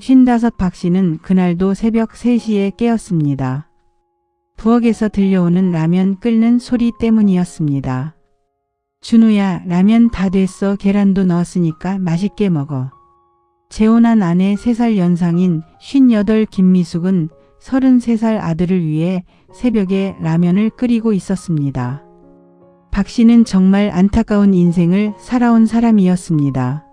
55 박씨는 그날도 새벽 3시에 깨었습니다. 부엌에서 들려오는 라면 끓는 소리 때문이었습니다. 준우야, 라면 다 됐어. 계란도 넣었으니까 맛있게 먹어. 재혼한 아내 3살 연상인 58 김미숙은 33살 아들을 위해 새벽에 라면을 끓이고 있었습니다. 박 씨는 정말 안타까운 인생을 살아온 사람이었습니다.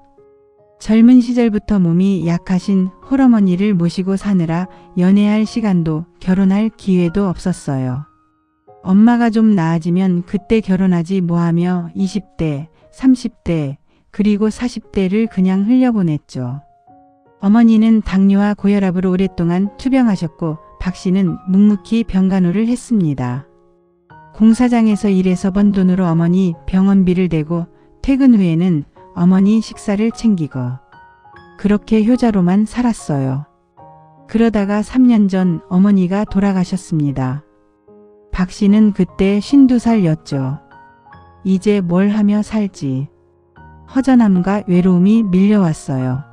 젊은 시절부터 몸이 약하신 홀어머니를 모시고 사느라 연애할 시간도 결혼할 기회도 없었어요. 엄마가 좀 나아지면 그때 결혼하지 뭐하며 20대, 30대, 그리고 40대를 그냥 흘려보냈죠. 어머니는 당뇨와 고혈압으로 오랫동안 투병하셨고 박 씨는 묵묵히 병간호를 했습니다. 공사장에서 일해서 번 돈으로 어머니 병원비를 대고 퇴근 후에는 어머니 식사를 챙기고 그렇게 효자로만 살았어요. 그러다가 3년 전 어머니가 돌아가셨습니다. 박 씨는 그때 52살이었죠. 이제 뭘 하며 살지. 허전함과 외로움이 밀려왔어요.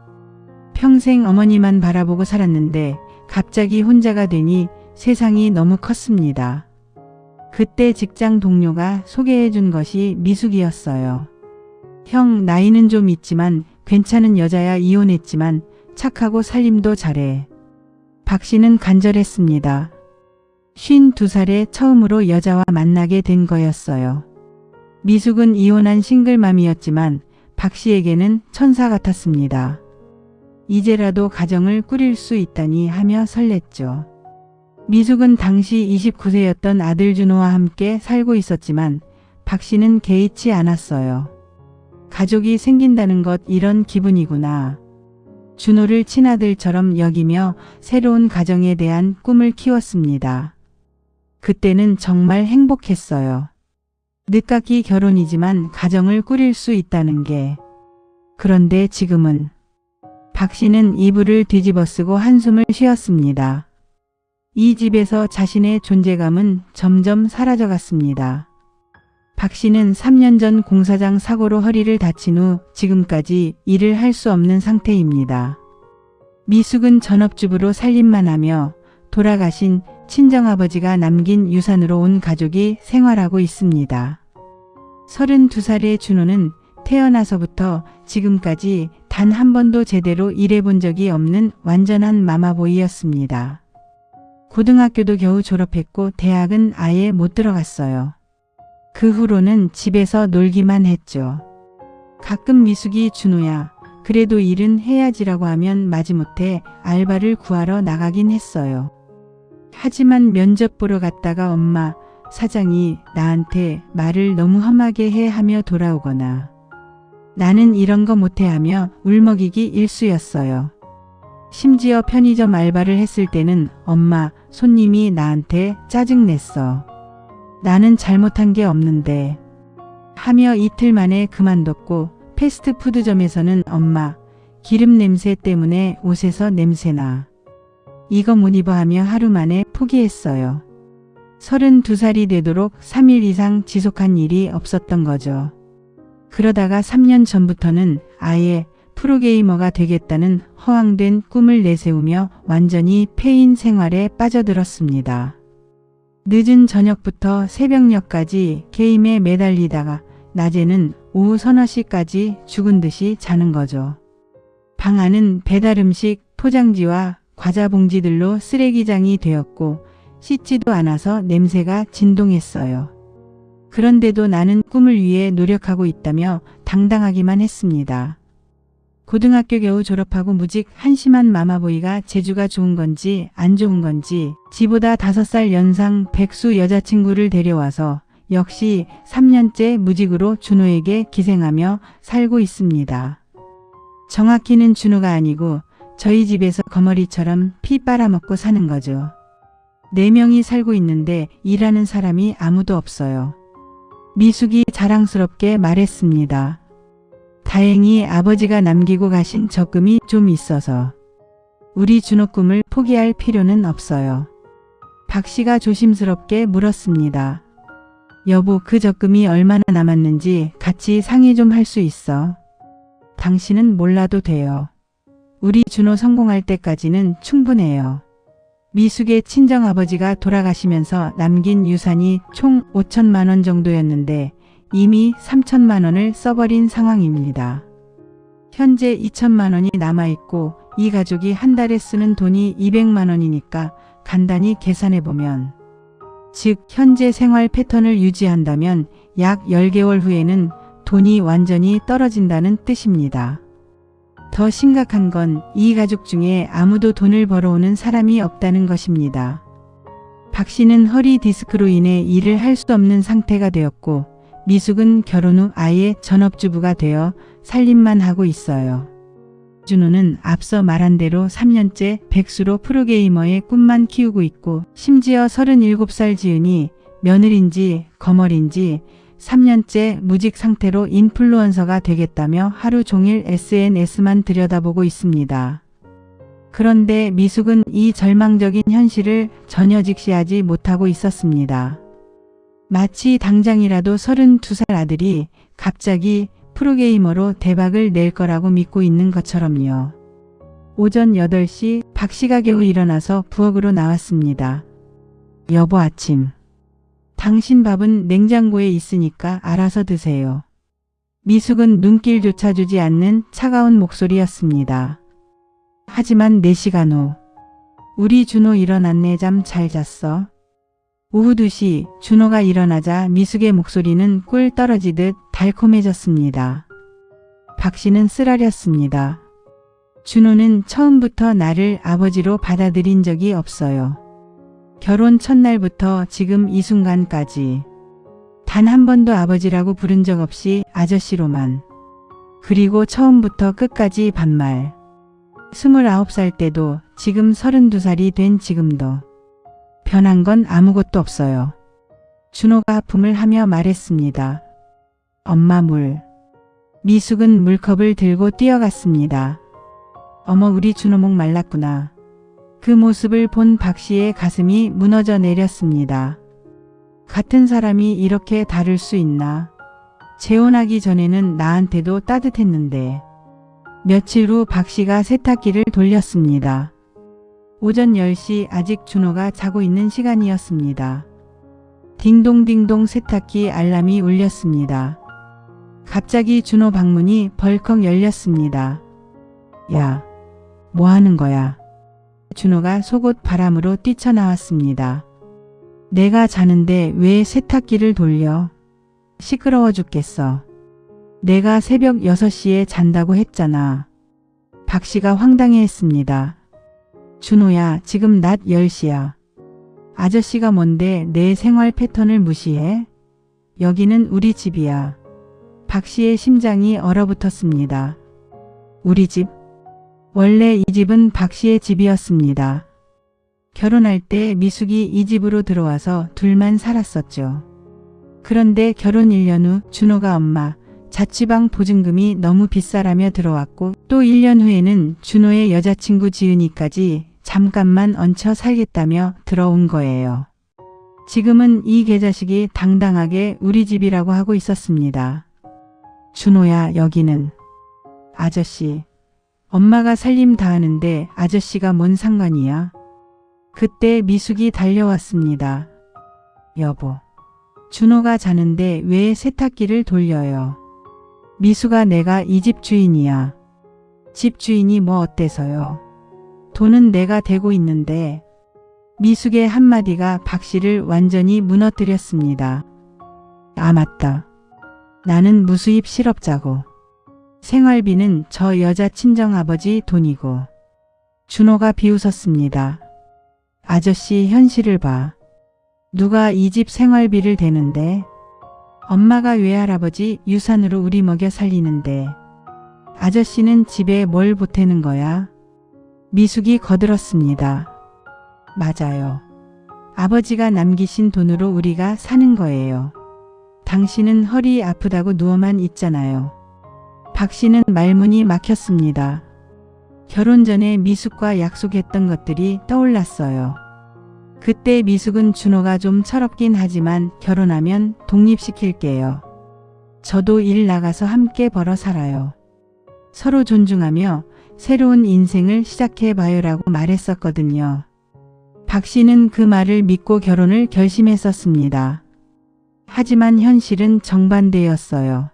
평생 어머니만 바라보고 살았는데 갑자기 혼자가 되니 세상이 너무 컸습니다. 그때 직장 동료가 소개해 준 것이 미숙이었어요. 형, 나이는 좀 있지만 괜찮은 여자야. 이혼했지만 착하고 살림도 잘해. 박 씨는 간절했습니다. 52살에 처음으로 여자와 만나게 된 거였어요. 미숙은 이혼한 싱글맘이었지만 박 씨에게는 천사 같았습니다. 이제라도 가정을 꾸릴 수 있다니 하며 설렜죠. 미숙은 당시 29세였던 아들 준호와 함께 살고 있었지만 박 씨는 개의치 않았어요. 가족이 생긴다는 것 이런 기분이구나. 준호를 친아들처럼 여기며 새로운 가정에 대한 꿈을 키웠습니다. 그때는 정말 행복했어요. 늦깎이 결혼이지만 가정을 꾸릴 수 있다는 게. 그런데 지금은 박 씨는 이불을 뒤집어쓰고 한숨을 쉬었습니다. 이 집에서 자신의 존재감은 점점 사라져갔습니다. 박 씨는 3년 전 공사장 사고로 허리를 다친 후 지금까지 일을 할 수 없는 상태입니다. 미숙은 전업주부로 살림만 하며 돌아가신 친정아버지가 남긴 유산으로 온 가족이 생활하고 있습니다. 32살의 준호는 태어나서부터 지금까지 단 한 번도 제대로 일해본 적이 없는 완전한 마마보이였습니다. 고등학교도 겨우 졸업했고 대학은 아예 못 들어갔어요. 그 후로는 집에서 놀기만 했죠. 가끔 미숙이 준호야, 그래도 일은 해야지라고 하면 마지못해 알바를 구하러 나가긴 했어요. 하지만 면접 보러 갔다가 엄마, 사장이 나한테 말을 너무 험하게 해 하며 돌아오거나 나는 이런 거 못해 하며 울먹이기 일쑤였어요. 심지어 편의점 알바를 했을 때는 엄마, 손님이 나한테 짜증냈어. 나는 잘못한 게 없는데 하며 이틀 만에 그만뒀고 패스트푸드점에서는 엄마, 기름 냄새 때문에 옷에서 냄새나. 이거 못 입어 하며 하루 만에 포기했어요. 32살이 되도록 3일 이상 지속한 일이 없었던 거죠. 그러다가 3년 전부터는 아예 프로게이머가 되겠다는 허황된 꿈을 내세우며 완전히 폐인 생활에 빠져들었습니다. 늦은 저녁부터 새벽녘까지 게임에 매달리다가 낮에는 오후 서너 시까지 죽은 듯이 자는 거죠. 방 안은 배달음식 포장지와 과자 봉지들로 쓰레기장이 되었고 씻지도 않아서 냄새가 진동했어요. 그런데도 나는 꿈을 위해 노력하고 있다며 당당하기만 했습니다. 고등학교 겨우 졸업하고 무직 한심한 마마보이가 재주가 좋은 건지 안 좋은 건지 지보다 5살 연상 백수 여자친구를 데려와서 역시 3년째 무직으로 준호에게 기생하며 살고 있습니다. 정확히는 준호가 아니고 저희 집에서 거머리처럼 피 빨아먹고 사는 거죠. 4명이 살고 있는데 일하는 사람이 아무도 없어요. 미숙이 자랑스럽게 말했습니다. 다행히 아버지가 남기고 가신 적금이 좀 있어서 우리 준호 꿈을 포기할 필요는 없어요. 박 씨가 조심스럽게 물었습니다. 여보, 그 적금이 얼마나 남았는지 같이 상의 좀 할 수 있어? 당신은 몰라도 돼요. 우리 준호 성공할 때까지는 충분해요. 미숙의 친정아버지가 돌아가시면서 남긴 유산이 총 5천만 원 정도였는데 이미 3천만 원을 써버린 상황입니다. 현재 2천만 원이 남아있고 이 가족이 한 달에 쓰는 돈이 200만 원이니까 간단히 계산해보면, 즉 현재 생활 패턴을 유지한다면 약 10개월 후에는 돈이 완전히 떨어진다는 뜻입니다. 더 심각한 건 이 가족 중에 아무도 돈을 벌어오는 사람이 없다는 것입니다. 박 씨는 허리 디스크로 인해 일을 할 수 없는 상태가 되었고 미숙은 결혼 후 아예 전업주부가 되어 살림만 하고 있어요. 준호는 앞서 말한 대로 3년째 백수로 프로게이머의 꿈만 키우고 있고 심지어 37살 지은이 며느리인지 거머리인지 3년째 무직 상태로 인플루언서가 되겠다며 하루 종일 SNS만 들여다보고 있습니다. 그런데 미숙은 이 절망적인 현실을 전혀 직시하지 못하고 있었습니다. 마치 당장이라도 32살 아들이 갑자기 프로게이머로 대박을 낼 거라고 믿고 있는 것처럼요. 오전 8시 박 씨가 겨우 일어나서 부엌으로 나왔습니다. 여보, 아침. 당신 밥은 냉장고에 있으니까 알아서 드세요. 미숙은 눈길조차 주지 않는 차가운 목소리였습니다. 하지만 4시간 후. 우리 준호 일어났네. 잠 잘 잤어? 오후 2시 준호가 일어나자 미숙의 목소리는 꿀 떨어지듯 달콤해졌습니다. 박 씨는 쓰라렸습니다. 준호는 처음부터 나를 아버지로 받아들인 적이 없어요. 결혼 첫날부터 지금 이 순간까지 단 한 번도 아버지라고 부른 적 없이 아저씨로만. 그리고 처음부터 끝까지 반말. 29살 때도 지금 32살이 된 지금도 변한 건 아무것도 없어요. 준호가 하품을 하며 말했습니다. 엄마 물. 미숙은 물컵을 들고 뛰어갔습니다. 어머, 우리 준호 목 말랐구나. 그 모습을 본 박 씨의 가슴이 무너져 내렸습니다. 같은 사람이 이렇게 다를 수 있나? 재혼하기 전에는 나한테도 따뜻했는데. 며칠 후 박 씨가 세탁기를 돌렸습니다. 오전 10시 아직 준호가 자고 있는 시간이었습니다. 딩동딩동 세탁기 알람이 울렸습니다. 갑자기 준호 방문이 벌컥 열렸습니다. 야, 뭐 하는 거야? 준호가 속옷 바람으로 뛰쳐나왔습니다. 내가 자는데 왜 세탁기를 돌려? 시끄러워 죽겠어. 내가 새벽 6시에 잔다고 했잖아. 박 씨가 황당해했습니다. 준호야, 지금 낮 10시야. 아저씨가 뭔데 내 생활 패턴을 무시해? 여기는 우리 집이야. 박 씨의 심장이 얼어붙었습니다. 우리 집? 원래 이 집은 박 씨의 집이었습니다. 결혼할 때 미숙이 이 집으로 들어와서 둘만 살았었죠. 그런데 결혼 1년 후 준호가 엄마, 자취방 보증금이 너무 비싸라며 들어왔고 또 1년 후에는 준호의 여자친구 지은이까지 잠깐만 얹혀 살겠다며 들어온 거예요. 지금은 이 개자식이 당당하게 우리 집이라고 하고 있었습니다. 준호야, 여기는. 아저씨. 엄마가 살림 다 하는데 아저씨가 뭔 상관이야? 그때 미숙이 달려왔습니다. 여보. 준호가 자는데 왜 세탁기를 돌려요? 미숙아, 내가 이 집 주인이야. 집 주인이 뭐 어때서요? 돈은 내가 대고 있는데. 미숙의 한마디가 박 씨를 완전히 무너뜨렸습니다. 아, 맞다. 나는 무수입 실업자고. 생활비는 저 여자 친정아버지 돈이고. 준호가 비웃었습니다. 아저씨, 현실을 봐. 누가 이 집 생활비를 대는데? 엄마가 외할아버지 유산으로 우리 먹여 살리는데 아저씨는 집에 뭘 보태는 거야? 미숙이 거들었습니다. 맞아요. 아버지가 남기신 돈으로 우리가 사는 거예요. 당신은 허리 아프다고 누워만 있잖아요. 박 씨는 말문이 막혔습니다. 결혼 전에 미숙과 약속했던 것들이 떠올랐어요. 그때 미숙은 준호가 좀 철없긴 하지만 결혼하면 독립시킬게요. 저도 일 나가서 함께 벌어 살아요. 서로 존중하며 새로운 인생을 시작해봐요라고 말했었거든요. 박 씨는 그 말을 믿고 결혼을 결심했었습니다. 하지만 현실은 정반대였어요.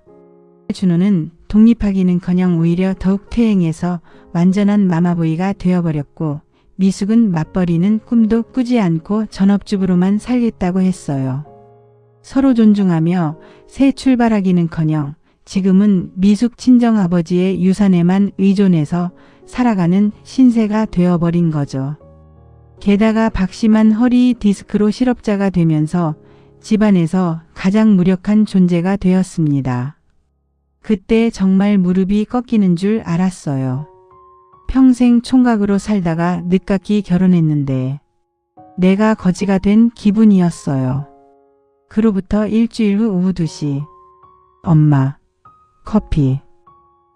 준호는 독립하기는커녕 오히려 더욱 퇴행해서 완전한 마마보이가 되어버렸고, 미숙은 맞벌이는 꿈도 꾸지 않고 전업주부로만 살겠다고 했어요. 서로 존중하며 새 출발하기는커녕 지금은 미숙 친정아버지의 유산에만 의존해서 살아가는 신세가 되어버린 거죠. 게다가 박 씨만 허리 디스크로 실업자가 되면서 집안에서 가장 무력한 존재가 되었습니다. 그때 정말 무릎이 꺾이는 줄 알았어요. 평생 총각으로 살다가 늦깎이 결혼했는데 내가 거지가 된 기분이었어요. 그로부터 일주일 후 오후 2시. 엄마, 커피.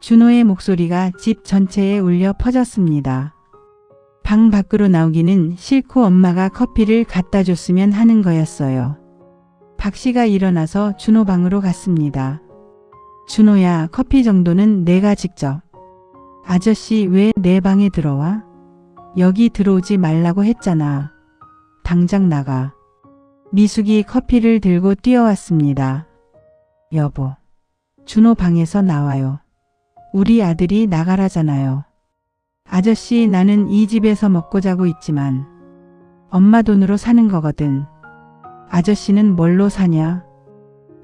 준호의 목소리가 집 전체에 울려 퍼졌습니다. 방 밖으로 나오기는 싫고 엄마가 커피를 갖다 줬으면 하는 거였어요. 박 씨가 일어나서 준호 방으로 갔습니다. 준호야, 커피 정도는 내가 직접. 아저씨 왜 내 방에 들어와? 여기 들어오지 말라고 했잖아. 당장 나가. 미숙이 커피를 들고 뛰어왔습니다. 여보, 준호 방에서 나와요. 우리 아들이 나가라잖아요. 아저씨, 나는 이 집에서 먹고 자고 있지만 엄마 돈으로 사는 거거든. 아저씨는 뭘로 사냐?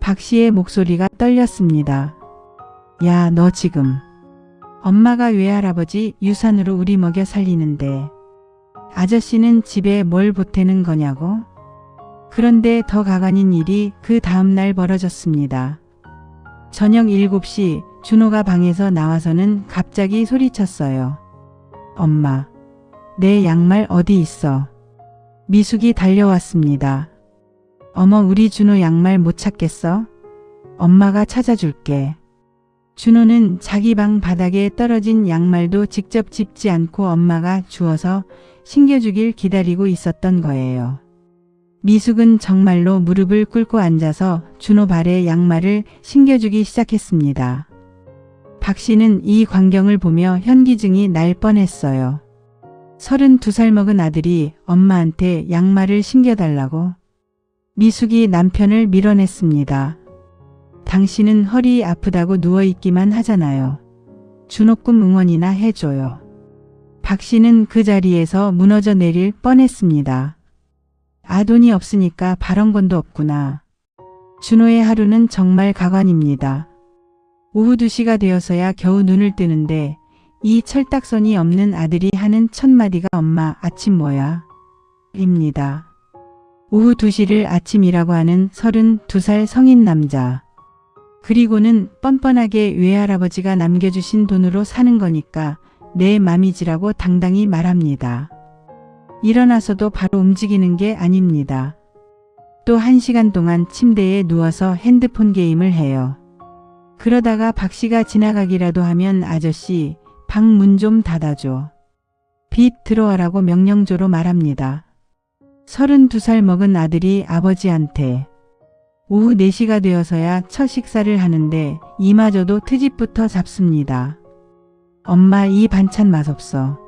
박 씨의 목소리가 떨렸습니다. 야, 너 지금 엄마가 외할아버지 유산으로 우리 먹여 살리는데 아저씨는 집에 뭘 보태는 거냐고? 그런데 더 가관인 일이 그 다음날 벌어졌습니다. 저녁 7시 준호가 방에서 나와서는 갑자기 소리쳤어요. 엄마, 내 양말 어디 있어? 미숙이 달려왔습니다. 어머, 우리 준호 양말 못 찾겠어? 엄마가 찾아줄게. 준호는 자기 방 바닥에 떨어진 양말도 직접 짚지 않고 엄마가 주워서 신겨주길 기다리고 있었던 거예요. 미숙은 정말로 무릎을 꿇고 앉아서 준호 발에 양말을 신겨주기 시작했습니다. 박 씨는 이 광경을 보며 현기증이 날 뻔했어요. 32살 먹은 아들이 엄마한테 양말을 신겨달라고? 미숙이 남편을 밀어냈습니다. 당신은 허리 아프다고 누워있기만 하잖아요. 준호 꿈 응원이나 해줘요. 박 씨는 그 자리에서 무너져 내릴 뻔했습니다. 아, 돈이 없으니까 발언권도 없구나. 준호의 하루는 정말 가관입니다. 오후 2시가 되어서야 겨우 눈을 뜨는데 이 철딱선이 없는 아들이 하는 첫 마디가 엄마, 아침 뭐야? 입니다. 오후 2시를 아침이라고 하는 32살 성인 남자. 그리고는 뻔뻔하게 외할아버지가 남겨주신 돈으로 사는 거니까 내 맘이지라고 당당히 말합니다. 일어나서도 바로 움직이는 게 아닙니다. 또 1시간 동안 침대에 누워서 핸드폰 게임을 해요. 그러다가 박 씨가 지나가기라도 하면 아저씨, 방 문 좀 닫아줘. 빛 들어와라고 명령조로 말합니다. 32살 먹은 아들이 아버지한테 오후 4시가 되어서야 첫 식사를 하는데 이마저도 트집부터 잡습니다. 엄마, 이 반찬 맛없어.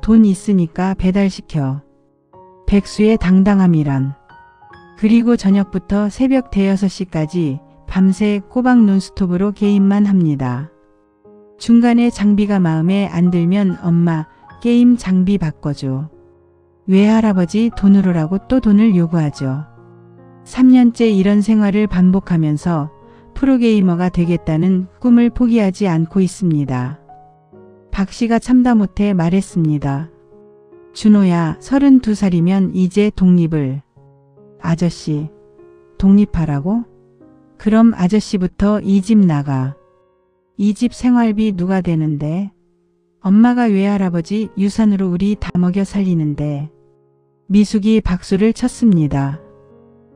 돈 있으니까 배달시켜. 백수의 당당함이란. 그리고 저녁부터 새벽 대여섯 시까지 밤새 꼬박 논스톱으로 게임만 합니다. 중간에 장비가 마음에 안 들면 엄마, 게임 장비 바꿔줘. 외할아버지 돈으로라고 또 돈을 요구하죠. 3년째 이런 생활을 반복하면서 프로게이머가 되겠다는 꿈을 포기하지 않고 있습니다. 박 씨가 참다 못해 말했습니다. 준호야, 32살이면 이제 독립을. 아저씨, 독립하라고? 그럼 아저씨부터 이 집 나가. 이 집 생활비 누가 대는데? 엄마가 외할아버지 유산으로 우리 다 먹여 살리는데. 미숙이 박수를 쳤습니다.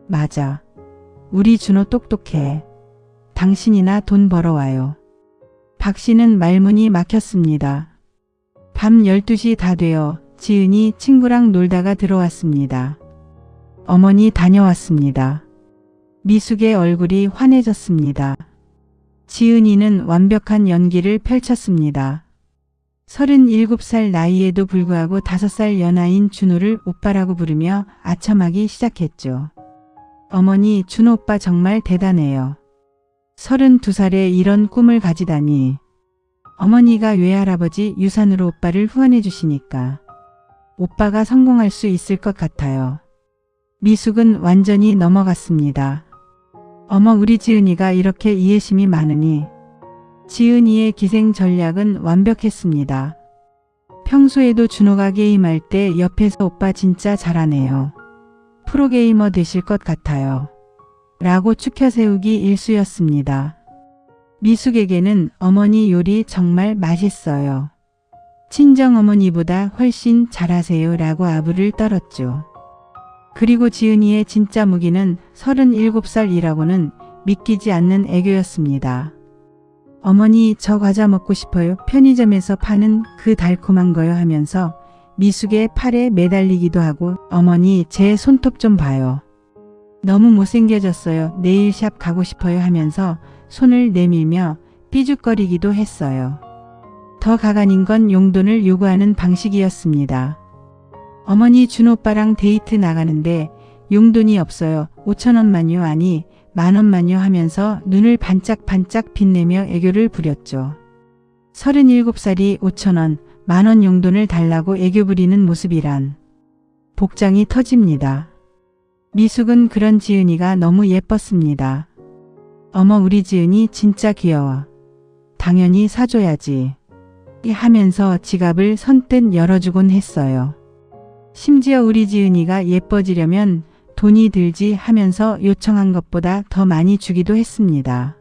맞아. 우리 준호 똑똑해. 당신이나 돈 벌어와요. 박 씨는 말문이 막혔습니다. 밤 12시 다 되어 지은이 친구랑 놀다가 들어왔습니다. 어머니 다녀왔습니다. 미숙의 얼굴이 환해졌습니다. 지은이는 완벽한 연기를 펼쳤습니다. 37살 나이에도 불구하고 5살 연하인 준호를 오빠라고 부르며 아첨하기 시작했죠. 어머니, 준호 오빠 정말 대단해요. 32살에 이런 꿈을 가지다니. 어머니가 외할아버지 유산으로 오빠를 후원해 주시니까 오빠가 성공할 수 있을 것 같아요. 미숙은 완전히 넘어갔습니다. 어머, 우리 지은이가 이렇게 이해심이 많으니. 지은이의 기생 전략은 완벽했습니다. 평소에도 준호가 게임할 때 옆에서 오빠 진짜 잘하네요. 프로게이머 되실 것 같아요. 라고 추켜세우기 일쑤였습니다. 미숙에게는 어머니 요리 정말 맛있어요. 친정어머니보다 훨씬 잘하세요 라고 아부를 떨었죠. 그리고 지은이의 진짜 무기는 37살이라고는 믿기지 않는 애교였습니다. 어머니, 저 과자 먹고 싶어요. 편의점에서 파는 그 달콤한 거요 하면서 미숙의 팔에 매달리기도 하고 어머니, 제 손톱 좀 봐요. 너무 못생겨졌어요. 내일 샵 가고 싶어요 하면서 손을 내밀며 삐죽거리기도 했어요. 더 가관인 건 용돈을 요구하는 방식이었습니다. 어머니, 준호 오빠랑 데이트 나가는데 용돈이 없어요. 5,000원만요. 아니 10,000원만요 하면서 눈을 반짝반짝 빛내며 애교를 부렸죠. 37살이 5,000원, 10,000원 용돈을 달라고 애교 부리는 모습이란. 복장이 터집니다. 미숙은 그런 지은이가 너무 예뻤습니다. 어머, 우리 지은이 진짜 귀여워. 당연히 사줘야지. 하면서 지갑을 선뜻 열어주곤 했어요. 심지어 우리 지은이가 예뻐지려면 돈이 들지 하면서 요청한 것보다 더 많이 주기도 했습니다.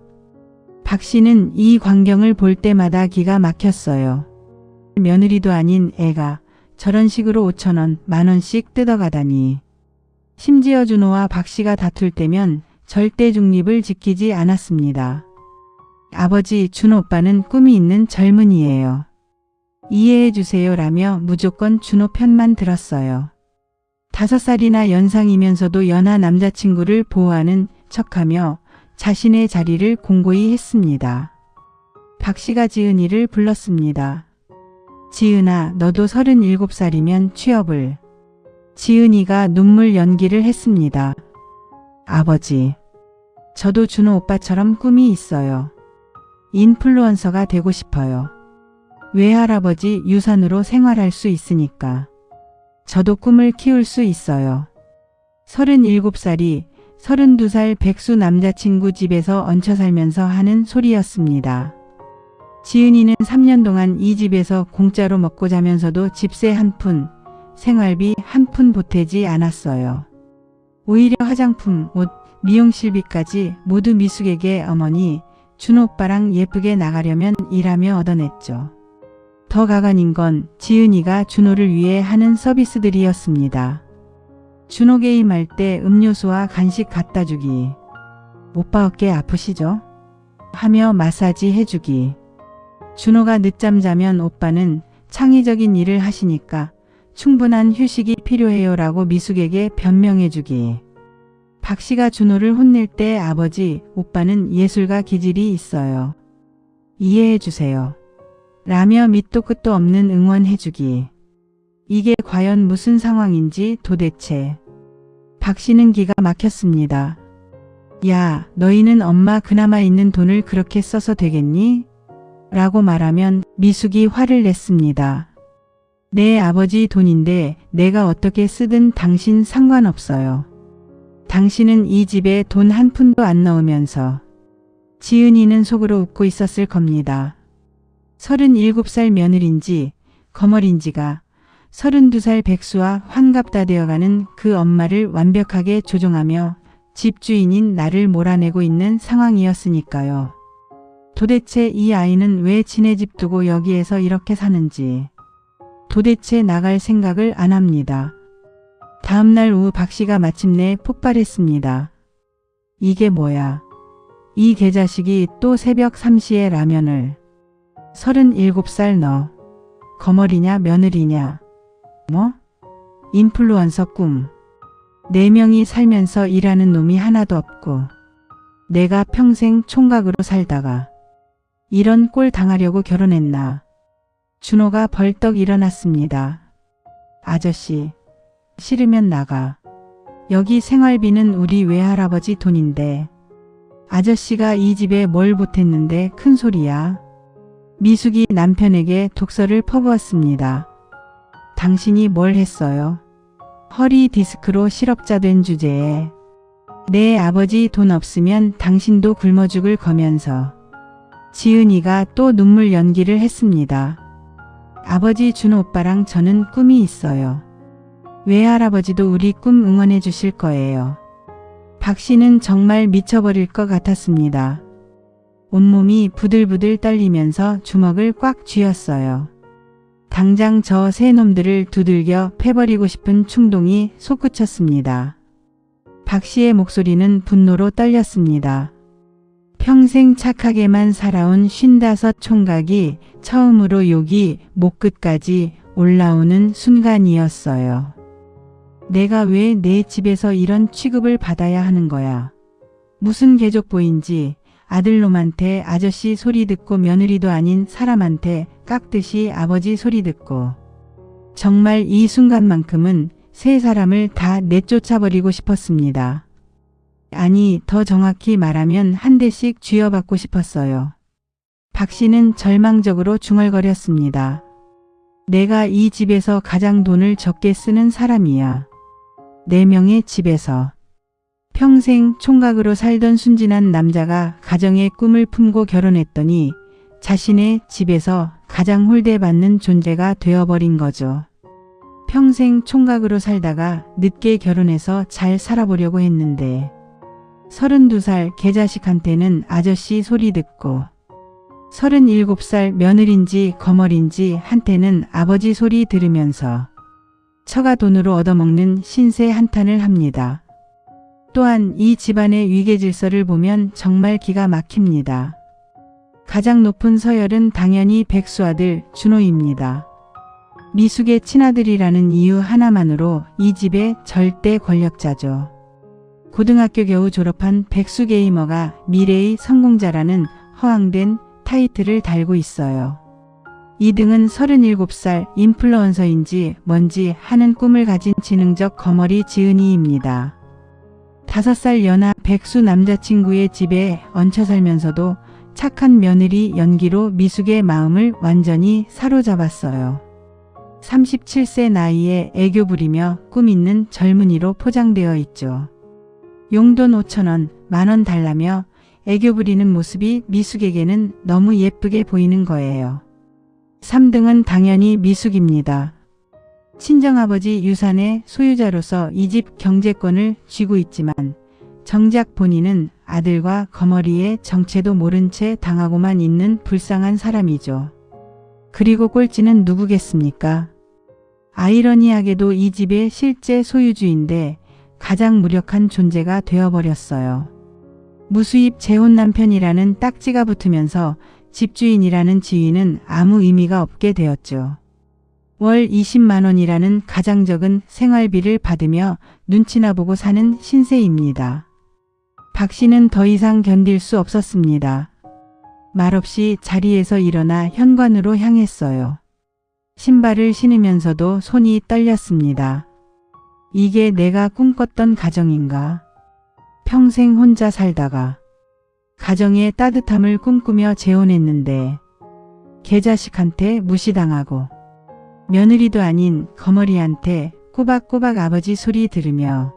박 씨는 이 광경을 볼 때마다 기가 막혔어요. 며느리도 아닌 애가 저런 식으로 5,000원, 10,000원씩 뜯어가다니. 심지어 준호와 박 씨가 다툴 때면 절대 중립을 지키지 않았습니다. 아버지, 준호 오빠는 꿈이 있는 젊은이에요. 이해해 주세요 라며 무조건 준호 편만 들었어요. 5살이나 연상이면서도 연하 남자친구를 보호하는 척하며 자신의 자리를 공고히 했습니다. 박 씨가 지은이를 불렀습니다. 지은아, 너도 37살이면 취업을. 지은이가 눈물 연기를 했습니다. 아버지, 저도 준호 오빠처럼 꿈이 있어요. 인플루언서가 되고 싶어요. 외할아버지 유산으로 생활할 수 있으니까. 저도 꿈을 키울 수 있어요. 37살이 32살 백수 남자친구 집에서 얹혀 살면서 하는 소리였습니다. 지은이는 3년 동안 이 집에서 공짜로 먹고 자면서도 집세 한 푼, 생활비 한 푼 보태지 않았어요. 오히려 화장품, 옷, 미용실비까지 모두 미숙에게 어머니, 준호 오빠랑 예쁘게 나가려면 일하며 얻어냈죠. 더 가관인 건 지은이가 준호를 위해 하는 서비스들이었습니다. 준호 게임할 때 음료수와 간식 갖다 주기. 오빠 어깨 아프시죠? 하며 마사지 해주기. 준호가 늦잠 자면 오빠는 창의적인 일을 하시니까 충분한 휴식이 필요해요 라고 미숙에게 변명해주기. 박 씨가 준호를 혼낼 때 아버지, 오빠는 예술가 기질이 있어요. 이해해주세요. 라며 밑도 끝도 없는 응원해주기. 이게 과연 무슨 상황인지 도대체. 박 씨는 기가 막혔습니다. 야, 너희는 엄마 그나마 있는 돈을 그렇게 써서 되겠니? 라고 말하면 미숙이 화를 냈습니다. 내 아버지 돈인데 내가 어떻게 쓰든 당신 상관없어요. 당신은 이 집에 돈 한 푼도 안 넣으면서. 지은이는 속으로 웃고 있었을 겁니다. 37살 며느리인지 거머리인지가 32살 백수와 환갑다 되어가는 그 엄마를 완벽하게 조종하며 집주인인 나를 몰아내고 있는 상황이었으니까요. 도대체 이 아이는 왜 지네 집 두고 여기에서 이렇게 사는지. 도대체 나갈 생각을 안 합니다. 다음날 오후 박 씨가 마침내 폭발했습니다. 이게 뭐야. 이 개자식이 또 새벽 3시에 라면을. 37살 너. 거머리냐 며느리냐. 뭐? 인플루언서 꿈. 4명이 살면서 일하는 놈이 하나도 없고 내가 평생 총각으로 살다가 이런 꼴 당하려고 결혼했나. 준호가 벌떡 일어났습니다. 아저씨, 싫으면 나가. 여기 생활비는 우리 외할아버지 돈인데. 아저씨가 이 집에 뭘 보탰는데 큰 소리야. 미숙이 남편에게 독서를 퍼부었습니다. 당신이 뭘 했어요? 허리 디스크로 실업자 된 주제에 내 아버지 돈 없으면 당신도 굶어 죽을 거면서. 지은이가 또 눈물 연기를 했습니다. 아버지 준호 오빠랑 저는 꿈이 있어요. 외할아버지도 우리 꿈 응원해 주실 거예요. 박 씨는 정말 미쳐버릴 것 같았습니다. 온몸이 부들부들 떨리면서 주먹을 꽉 쥐었어요. 당장 저 세 놈들을 두들겨 패버리고 싶은 충동이 솟구쳤습니다. 박 씨의 목소리는 분노로 떨렸습니다. 평생 착하게만 살아온 55 총각이 처음으로 욕이 목끝까지 올라오는 순간이었어요. 내가 왜 내 집에서 이런 취급을 받아야 하는 거야. 무슨 개족보인지 아들놈한테 아저씨 소리 듣고 며느리도 아닌 사람한테 깍듯이 아버지 소리 듣고. 정말 이 순간만큼은 세 사람을 다 내쫓아버리고 싶었습니다. 아니, 더 정확히 말하면 한 대씩 쥐어받고 싶었어요. 박 씨는 절망적으로 중얼거렸습니다. 내가 이 집에서 가장 돈을 적게 쓰는 사람이야. 4명의 집에서. 평생 총각으로 살던 순진한 남자가 가정의 꿈을 품고 결혼했더니 자신의 집에서 가장 홀대받는 존재가 되어버린 거죠. 평생 총각으로 살다가 늦게 결혼해서 잘 살아보려고 했는데 32살 개자식한테는 아저씨 소리 듣고 37살 며느린지 거머린지 한테는 아버지 소리 들으면서 처가 돈으로 얻어먹는 신세 한탄을 합니다. 또한 이 집안의 위계질서를 보면 정말 기가 막힙니다. 가장 높은 서열은 당연히 백수아들 준호입니다. 미숙의 친아들이라는 이유 하나만으로 이 집의 절대 권력자죠. 고등학교 겨우 졸업한 백수 게이머가 미래의 성공자라는 허황된 타이틀을 달고 있어요. 2등은 37살 인플루언서인지 뭔지 하는 꿈을 가진 지능적 거머리 지은이입니다. 5살 연하 백수 남자친구의 집에 얹혀 살면서도 착한 며느리 연기로 미숙의 마음을 완전히 사로잡았어요. 37세 나이에 애교 부리며 꿈 있는 젊은이로 포장되어 있죠. 용돈 5,000원, 10,000원 달라며 애교 부리는 모습이 미숙에게는 너무 예쁘게 보이는 거예요. 3등은 당연히 미숙입니다. 친정아버지 유산의 소유자로서 이 집 경제권을 쥐고 있지만 정작 본인은 아들과 거머리의 정체도 모른 채 당하고만 있는 불쌍한 사람이죠. 그리고 꼴찌는 누구겠습니까? 아이러니하게도 이 집의 실제 소유주인데 가장 무력한 존재가 되어버렸어요. 무수입 재혼 남편이라는 딱지가 붙으면서 집주인이라는 지위는 아무 의미가 없게 되었죠. 월 20만 원이라는 가장 적은 생활비를 받으며 눈치나 보고 사는 신세입니다. 박 씨는 더 이상 견딜 수 없었습니다. 말없이 자리에서 일어나 현관으로 향했어요. 신발을 신으면서도 손이 떨렸습니다. 이게 내가 꿈꿨던 가정인가? 평생 혼자 살다가 가정의 따뜻함을 꿈꾸며 재혼했는데 개자식한테 무시당하고 며느리도 아닌 거머리한테 꼬박꼬박 아버지 소리 들으며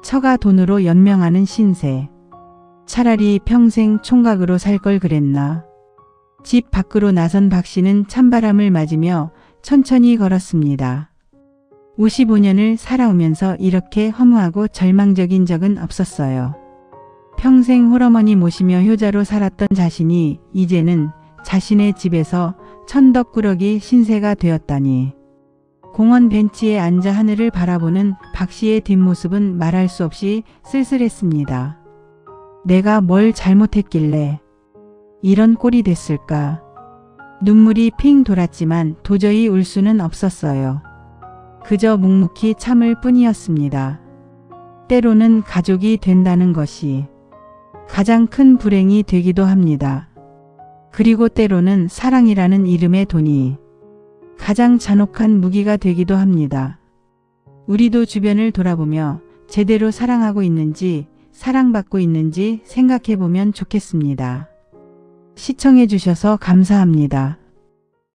처가 돈으로 연명하는 신세. 차라리 평생 총각으로 살 걸 그랬나. 집 밖으로 나선 박 씨는 찬바람을 맞으며 천천히 걸었습니다. 55년을 살아오면서 이렇게 허무하고 절망적인 적은 없었어요. 평생 홀어머니 모시며 효자로 살았던 자신이 이제는 자신의 집에서 천덕꾸러기 신세가 되었다니. 공원 벤치에 앉아 하늘을 바라보는 박 씨의 뒷모습은 말할 수 없이 쓸쓸했습니다. 내가 뭘 잘못했길래 이런 꼴이 됐을까. 눈물이 핑 돌았지만 도저히 울 수는 없었어요. 그저 묵묵히 참을 뿐이었습니다. 때로는 가족이 된다는 것이 가장 큰 불행이 되기도 합니다. 그리고 때로는 사랑이라는 이름의 돈이 가장 잔혹한 무기가 되기도 합니다. 우리도 주변을 돌아보며 제대로 사랑하고 있는지, 사랑받고 있는지 생각해 보면 좋겠습니다. 시청해 주셔서 감사합니다.